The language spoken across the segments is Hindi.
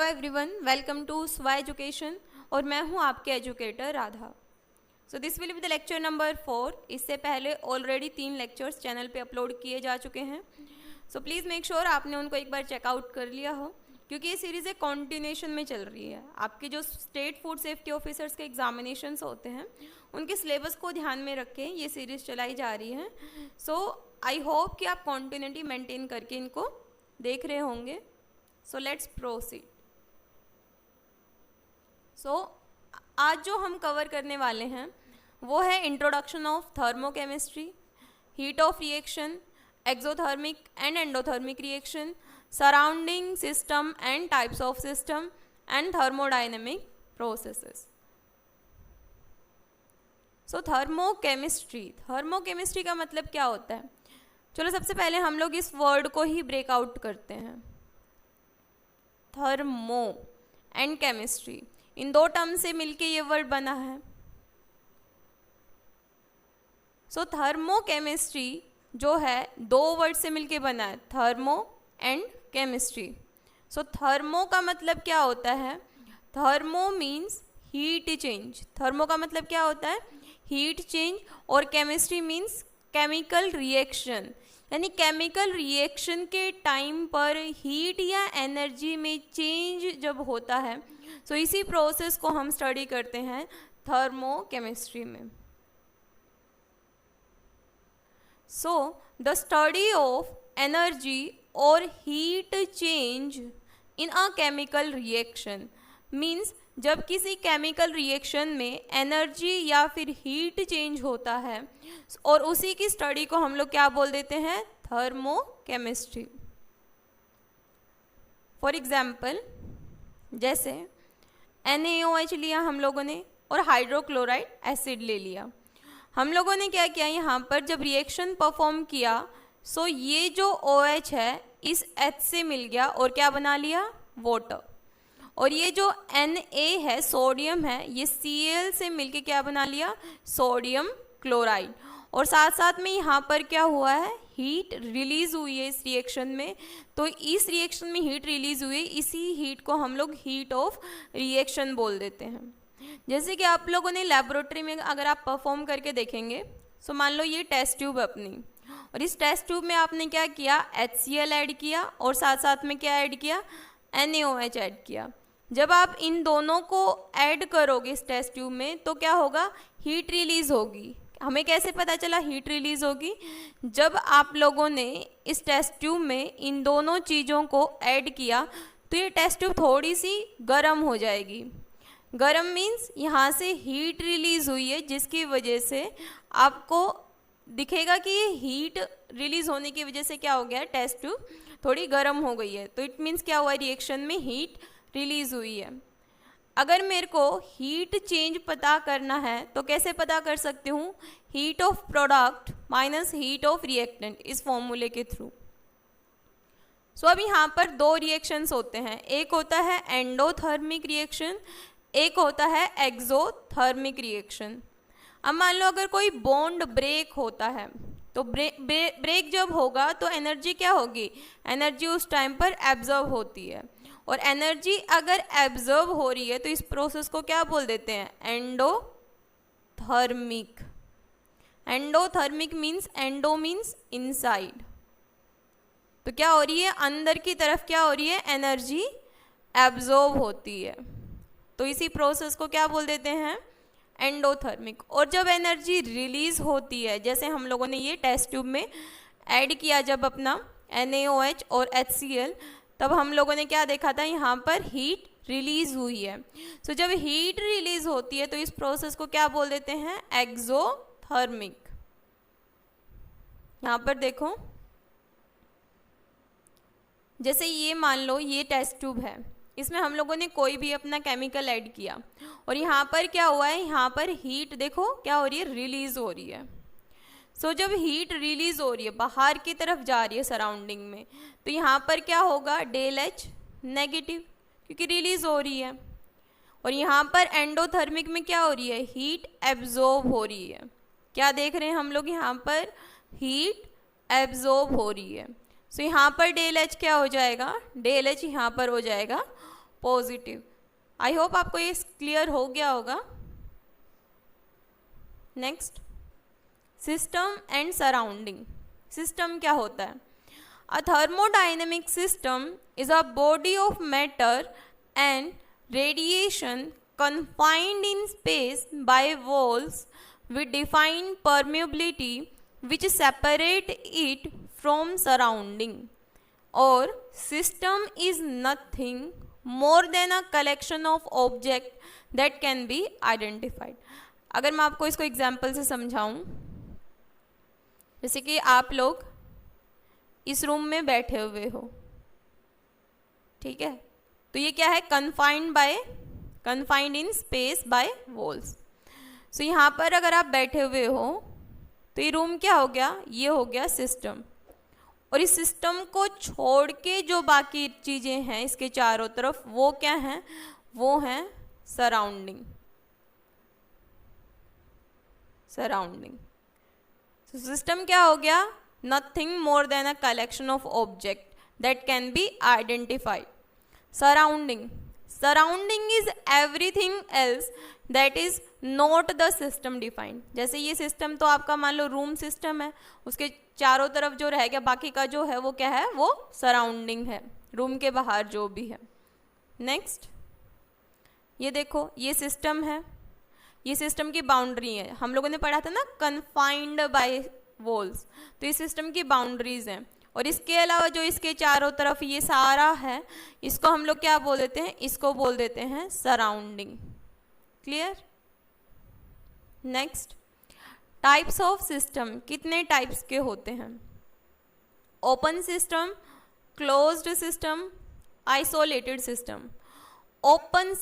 हेलो एवरीवन, वेलकम टू स्वा एजुकेशन और मैं हूं आपके educator Radha. So this will be the lecture number 4। इससे पहले ऑलरेडी 3 लेक्चर्स चैनल पे अपलोड किए जा चुके हैं। सो प्लीज़ मेक श्योर आपने उनको एक बार चेकआउट कर लिया हो, क्योंकि ये सीरीज़ एक कॉन्टिन्यूशन में चल रही है। आपके जो स्टेट फूड सेफ्टी ऑफिसर्स के एग्जामिनेशंस होते हैं उनके सिलेबस को ध्यान में रख के ये सीरीज़ चलाई जा रही है। सो आई होप कि आप कॉन्टिन्यूटी मेंटेन करके इनको देख रहे होंगे। So let's proceed. सो आज जो हम कवर करने वाले हैं वो है introduction of thermochemistry, heat of reaction, exothermic and endothermic reaction, surrounding system and types of system and thermodynamic processes. So thermochemistry का मतलब क्या होता है? चलो सबसे पहले हम लोग इस वर्ड को ही ब्रेकआउट करते हैं। थर्मो एंड केमिस्ट्री, इन दो टर्म से मिलके ये वर्ड बना है। सो थर्मोकेमिस्ट्री जो है दो वर्ड से मिलके बना है, thermo and chemistry. So thermo का मतलब क्या होता है? Thermo means heat change. Thermo का मतलब क्या होता है? Heat change. और केमिस्ट्री मीन्स केमिकल रिएक्शन, यानी केमिकल रिएक्शन के टाइम पर हीट या एनर्जी में चेंज जब होता है, तो इसी प्रोसेस को हम स्टडी करते हैं थर्मोकेमिस्ट्री में। So the study of energy और heat change in a chemical reaction means जब किसी केमिकल रिएक्शन में एनर्जी या फिर हीट चेंज होता है और उसी की स्टडी को हम लोग क्या बोल देते हैं? थर्मोकेमिस्ट्री। फॉर एग्जाम्पल, जैसे NaOH लिया हम लोगों ने और हाइड्रोक्लोराइड एसिड ले लिया। हम लोगों ने क्या किया, यहाँ पर जब रिएक्शन परफॉर्म किया, सो ये जो OH है इस H से मिल गया और क्या बना लिया? वाटर। और ये जो Na है, सोडियम है, ये Cl से मिलके क्या बना लिया? Sodium chloride. और साथ साथ में यहाँ पर क्या हुआ है? हीट रिलीज हुई है इस रिएक्शन में। तो इस रिएक्शन में हीट रिलीज हुई, इसी हीट को हम लोग हीट ऑफ रिएक्शन बोल देते हैं। जैसे कि आप लोगों ने लेबोरेटरी में अगर आप परफॉर्म करके देखेंगे, सो मान लो ये टेस्ट ट्यूब अपनी, और इस टेस्ट ट्यूब में आपने क्या किया? HCl ऐड किया और साथ साथ में क्या ऐड किया? NaOH ऐड किया। जब आप इन दोनों को ऐड करोगे इस टेस्ट ट्यूब में, तो क्या होगा? हीट रिलीज होगी। हमें कैसे पता चला हीट रिलीज होगी? जब आप लोगों ने इस टेस्ट ट्यूब में इन दोनों चीज़ों को ऐड किया, तो ये टेस्ट ट्यूब थोड़ी सी गर्म हो जाएगी। गर्म मीन्स यहाँ से हीट रिलीज हुई है, जिसकी वजह से आपको दिखेगा कि ये हीट रिलीज होने की वजह से क्या हो गया? टेस्ट ट्यूब थोड़ी गर्म हो गई है। तो इट मीन्स क्या हुआ? रिएक्शन में हीट रिलीज हुई है। अगर मेरे को हीट चेंज पता करना है तो कैसे पता कर सकती हूँ? Heat of product minus heat of reactant, इस फॉर्मूले के थ्रू। सो अब यहाँ पर दो रिएक्शंस होते हैं, एक होता है एंडोथर्मिक रिएक्शन, एक होता है एक्सोथर्मिक रिएक्शन। अब मान लो अगर कोई बॉन्ड ब्रेक होता है, तो ब्रेक जब होगा तो एनर्जी क्या होगी? एनर्जी उस टाइम पर एब्जॉर्ब होती है। और एनर्जी अगर एब्जॉर्ब हो रही है तो इस प्रोसेस को क्या बोल देते हैं? Endothermic. Endothermic means, endo means inside, तो क्या हो रही है? अंदर की तरफ क्या हो रही है? एनर्जी एब्जॉर्ब होती है। तो इसी प्रोसेस को क्या बोल देते हैं? एंडोथर्मिक। और जब एनर्जी रिलीज होती है, जैसे हम लोगों ने ये टेस्ट ट्यूब में ऐड किया जब अपना NaOH और HCl, तब हम लोगों ने क्या देखा था? यहाँ पर हीट रिलीज हुई है। सो जब हीट रिलीज होती है तो इस प्रोसेस को क्या बोल देते हैं? एक्सोथर्मिक। यहाँ पर देखो, जैसे ये मान लो ये टेस्ट ट्यूब है, इसमें हम लोगों ने कोई भी अपना केमिकल ऐड किया और यहाँ पर क्या हुआ है? यहाँ पर हीट देखो क्या हो रही है? रिलीज हो रही है। सो जब हीट रिलीज हो रही है, बाहर की तरफ जा रही है सराउंडिंग में, तो यहाँ पर क्या होगा? डेल H नेगेटिव, क्योंकि रिलीज हो रही है। और यहाँ पर एंडोथर्मिक में क्या हो रही है? हीट एब्जॉर्ब हो रही है। क्या देख रहे हैं हम लोग? यहाँ पर हीट एब्जॉर्ब हो रही है। सो यहाँ पर डेल H क्या हो जाएगा? डेल H यहाँ पर हो जाएगा पॉजिटिव। आई होप आपको ये क्लियर हो गया होगा। Next, system and surrounding. System क्या होता है? A thermodynamic system is a body of matter and radiation confined in space by walls with defined permeability which separate it from surrounding. Or system is nothing more than a collection of objects that can be identified. अगर मैं आपको इसको एग्जाम्पल से समझाऊं, जैसे कि आप लोग इस रूम में बैठे हुए हो, ठीक है, तो ये क्या है? Confined in space by walls. So यहाँ पर अगर आप बैठे हुए हो तो ये रूम क्या हो गया? ये हो गया सिस्टम। और इस सिस्टम को छोड़ के जो बाकी चीज़ें हैं इसके चारों तरफ, वो क्या हैं? वो हैं सराउंडिंग। सो सिस्टम क्या हो गया? Nothing more than a collection of object that can be identified. Surrounding is everything else that is not the system defined. जैसे ये सिस्टम तो आपका मान लो रूम सिस्टम है, उसके चारों तरफ जो रह गया बाकी का जो है वो क्या है? वो सराउंडिंग है, रूम के बाहर जो भी है। नेक्स्ट, ये देखो, ये सिस्टम है, ये सिस्टम की बाउंड्री है। हम लोगों ने पढ़ा था ना कन्फाइंड बाय वॉल्स, तो ये सिस्टम की बाउंड्रीज हैं। और इसके अलावा जो इसके चारों तरफ ये सारा है, इसको हम लोग क्या बोल देते हैं? इसको बोल देते हैं surrounding. Clear? Next, types of system. कितने टाइप्स के होते हैं? Open system, closed system, isolated system. Open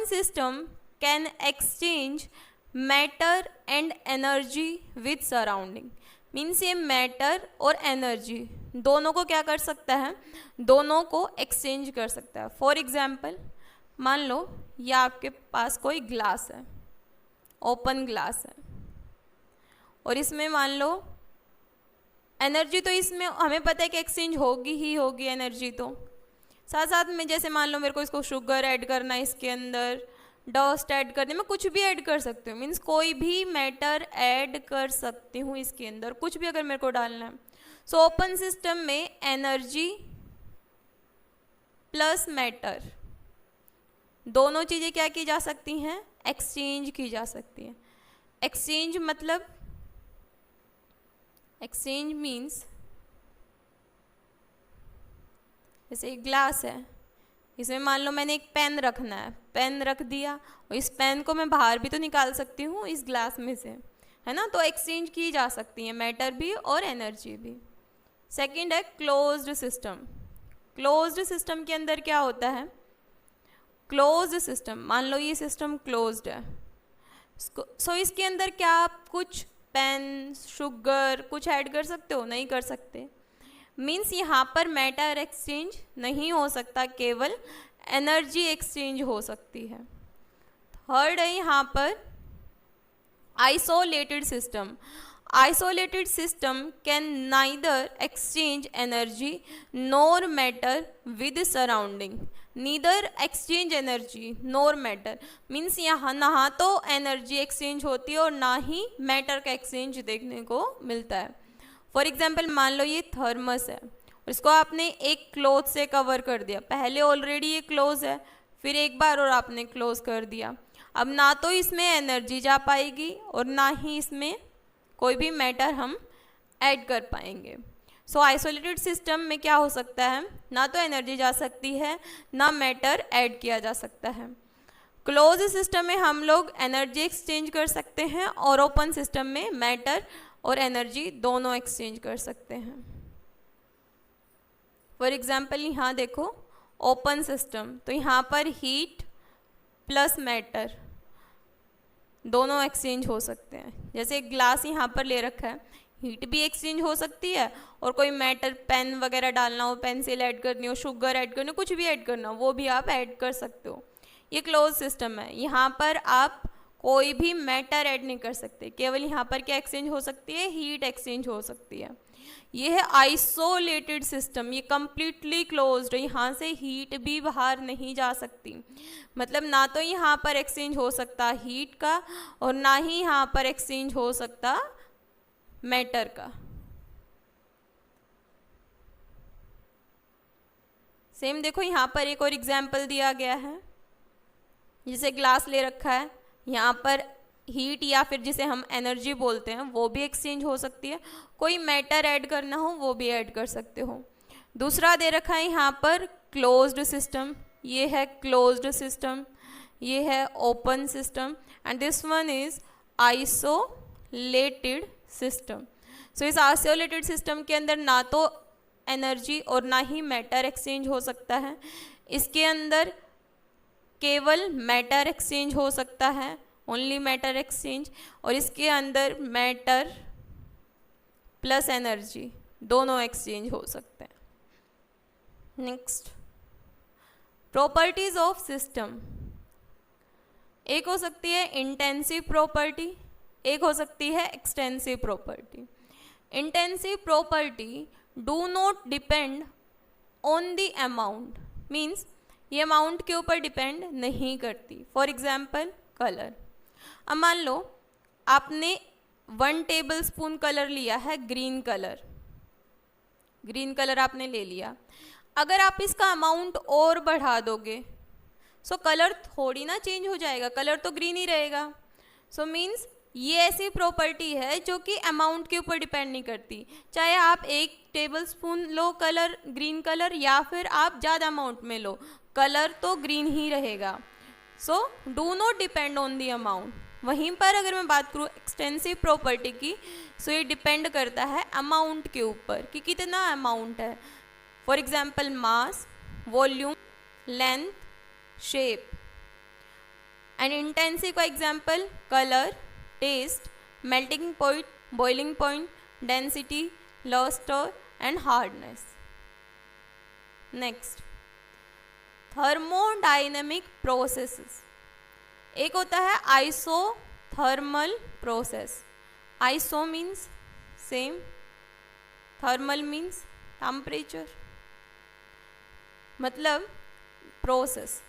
system can exchange matter and energy with surrounding. Means ये मैटर और एनर्जी दोनों को क्या कर सकता है? दोनों को एक्सचेंज कर सकता है। फॉर एग्जाम्पल, मान लो ये आपके पास कोई ग्लास है, ओपन ग्लास है, और इसमें मान लो एनर्जी तो इसमें हमें पता है कि एक्सचेंज होगी ही होगी एनर्जी, तो साथ साथ में जैसे मान लो मेरे को इसको शुगर ऐड करना है, इसके अंदर डस्ट ऐड करने में, कुछ भी ऐड कर सकती हूँ। मीन्स कोई भी मैटर ऐड कर सकती हूँ इसके अंदर, कुछ भी अगर मेरे को डालना है। सो ओपन सिस्टम में एनर्जी प्लस मैटर दोनों चीज़ें क्या की जा सकती हैं? एक्सचेंज की जा सकती हैं। एक्सचेंज मतलब, एक्सचेंज मीन्स जैसे एक ग्लास है, इसमें मान लो मैंने एक पेन रखना है, पेन रख दिया, और इस पेन को मैं बाहर भी तो निकाल सकती हूँ इस ग्लास में से, है ना? तो एक्सचेंज की जा सकती है मैटर भी और एनर्जी भी। सेकंड है क्लोज्ड सिस्टम। क्लोज्ड सिस्टम के अंदर क्या होता है? क्लोज्ड सिस्टम, मान लो ये सिस्टम क्लोज्ड है, सो इसके अंदर क्या आप कुछ पेन, शुगर कुछ ऐड कर सकते हो? नहीं कर सकते। मीन्स यहाँ पर मैटर एक्सचेंज नहीं हो सकता, केवल एनर्जी एक्सचेंज हो सकती है। थर्ड है यहाँ पर isolated system. Isolated system can neither exchange energy nor matter with surrounding. Neither exchange energy nor matter means यहाँ ना तो एनर्जी एक्सचेंज होती है और ना ही मैटर का एक्सचेंज देखने को मिलता है। फॉर एग्जाम्पल, मान लो ये थर्मस है और इसको आपने एक क्लॉथ से कवर कर दिया, पहले ऑलरेडी ये क्लोज है, फिर एक बार और आपने क्लोज कर दिया। अब ना तो इसमें एनर्जी जा पाएगी और ना ही इसमें कोई भी मैटर हम ऐड कर पाएंगे। सो आइसोलेटेड सिस्टम में क्या हो सकता है? ना तो एनर्जी जा सकती है, ना मैटर ऐड किया जा सकता है। क्लोज सिस्टम में हम लोग एनर्जी एक्सचेंज कर सकते हैं और ओपन सिस्टम में मैटर और एनर्जी दोनों एक्सचेंज कर सकते हैं। फॉर एग्जाम्पल, यहाँ देखो ओपन सिस्टम, तो यहाँ पर हीट प्लस मैटर दोनों एक्सचेंज हो सकते हैं। जैसे एक ग्लास यहाँ पर ले रखा है, हीट भी एक्सचेंज हो सकती है और कोई मैटर, पेन वगैरह डालना हो, पेंसिल ऐड करनी हो, शुगर ऐड करनी हो, कुछ भी ऐड करना हो, वो भी आप ऐड कर सकते हो। ये क्लोज सिस्टम है, यहाँ पर आप कोई भी मैटर ऐड नहीं कर सकते, केवल यहाँ पर क्या एक्सचेंज हो सकती है? हीट एक्सचेंज हो सकती है। ये है आइसोलेटेड सिस्टम, ये कंप्लीटली क्लोज्ड है, यहाँ से हीट भी बाहर नहीं जा सकती। मतलब ना तो यहाँ पर एक्सचेंज हो सकता हीट का और ना ही यहाँ पर एक्सचेंज हो सकता मैटर का। सेम देखो यहाँ पर एक और एग्जाम्पल दिया गया है, जिसे ग्लास ले रखा है, यहाँ पर हीट या फिर जिसे हम एनर्जी बोलते हैं वो भी एक्सचेंज हो सकती है, कोई मैटर ऐड करना हो वो भी ऐड कर सकते हो। दूसरा दे रखा है यहाँ पर क्लोज्ड सिस्टम, ये है क्लोज्ड सिस्टम, ये है open system, and this one is isolated system. So इस आइसोलेटेड सिस्टम के अंदर ना तो एनर्जी और ना ही मैटर एक्सचेंज हो सकता है, इसके अंदर केवल मैटर एक्सचेंज हो सकता है, ओनली मैटर एक्सचेंज, और इसके अंदर मैटर प्लस एनर्जी दोनों एक्सचेंज हो सकते हैं। Next, properties of system. एक हो सकती है इंटेंसिव प्रॉपर्टी, एक हो सकती है extensive property. Intensive property do not depend on the amount, means ये अमाउंट के ऊपर डिपेंड नहीं करती। फॉर एग्जाम्पल कलर, अब मान लो आपने 1 टेबल स्पून कलर लिया है, ग्रीन कलर, ग्रीन कलर आपने ले लिया, अगर आप इसका अमाउंट और बढ़ा दोगे सो कलर थोड़ी ना चेंज हो जाएगा, कलर तो ग्रीन ही रहेगा। सो मीन्स ये ऐसी प्रॉपर्टी है जो कि अमाउंट के ऊपर डिपेंड नहीं करती, चाहे आप 1 टेबल स्पून लो कलर, ग्रीन कलर, या फिर आप ज़्यादा अमाउंट में लो, कलर तो ग्रीन ही रहेगा। So do not depend on the amount. वहीं पर अगर मैं बात करूँ एक्सटेंसिव प्रॉपर्टी की, सो ये डिपेंड करता है अमाउंट के ऊपर कि कितना अमाउंट है। For example mass, volume, length, shape. And intensive का example colour, taste, melting point, boiling point, density, lustre and hardness. Next, thermodynamic processes. एक होता है isothermal process, iso means same, thermal means temperature, मतलब प्रोसेस,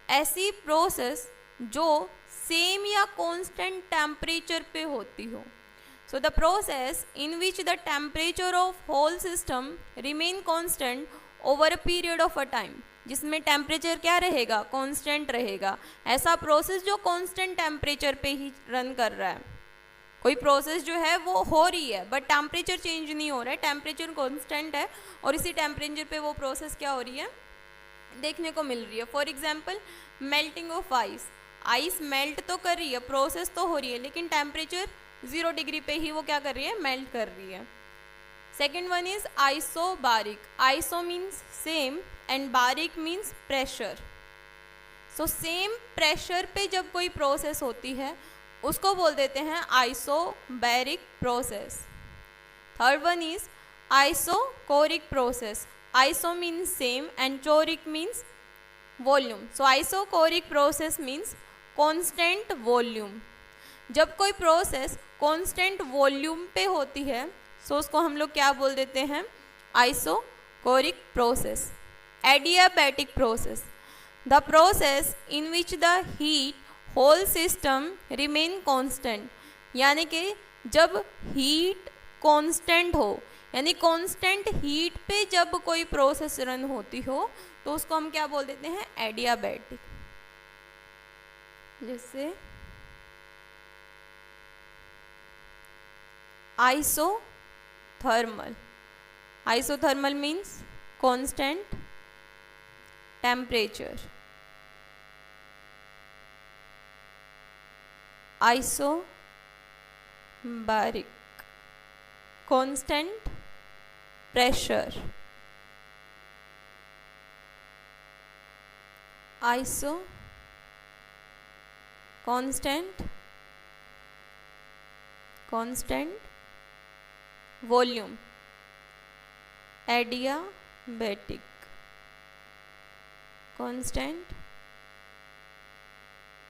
ऐसी प्रोसेस जो सेम या कांस्टेंट टेम्परेचर पे होती हो। So the process in which the temperature of whole system remain constant over a period of a time, जिसमें टेम्परेचर क्या रहेगा, कांस्टेंट रहेगा। ऐसा प्रोसेस जो कांस्टेंट टेम्परेचर पे ही रन कर रहा है। कोई प्रोसेस जो है वो हो रही है बट टेम्परेचर चेंज नहीं हो रहा है, टेम्परेचर कांस्टेंट है और इसी टेम्परेचर पे वो प्रोसेस क्या हो रही है, देखने को मिल रही है। For example melting of ice, ice melt तो कर रही है, प्रोसेस तो हो रही है, लेकिन टेम्परेचर 0 डिग्री पे ही वो क्या कर रही है, मेल्ट कर रही है। Second one is isobaric, iso means same and Barik means pressure. So same pressure पे जब कोई प्रोसेस होती है उसको बोल देते हैं isobaric process. Third one is isochoric process, iso means same and choric means volume. So isochoric process means constant volume. जब कोई प्रोसेस कांस्टेंट वॉल्यूम पे होती है सो उसको हम लोग क्या बोल देते हैं, isochoric process. Adiabatic process, the process in which the heat whole system remain constant, यानी कि जब हीट कांस्टेंट हो, यानी कांस्टेंट हीट पे जब कोई प्रोसेस रन होती हो तो उसको हम क्या बोल देते हैं, एडियाबैटिक। जैसे isothermal, isothermal means constant temperature, isobaric constant pressure, iso constant volume, adiabatic constant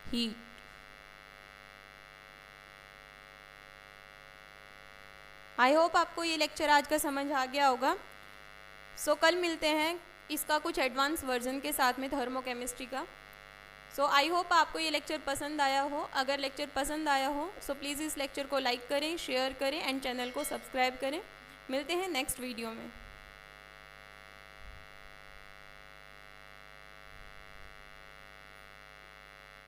heat. I hope आपको ये लेक्चर आज का समझ आ गया होगा। सो कल मिलते हैं इसका कुछ एडवांस वर्जन के साथ में थर्मोकेमिस्ट्री का। सो आई होप आपको ये लेक्चर पसंद आया हो। अगर लेक्चर पसंद आया हो सो प्लीज़ इस लेक्चर को लाइक करें, शेयर करें एंड चैनल को सब्सक्राइब करें। मिलते हैं नेक्स्ट वीडियो में।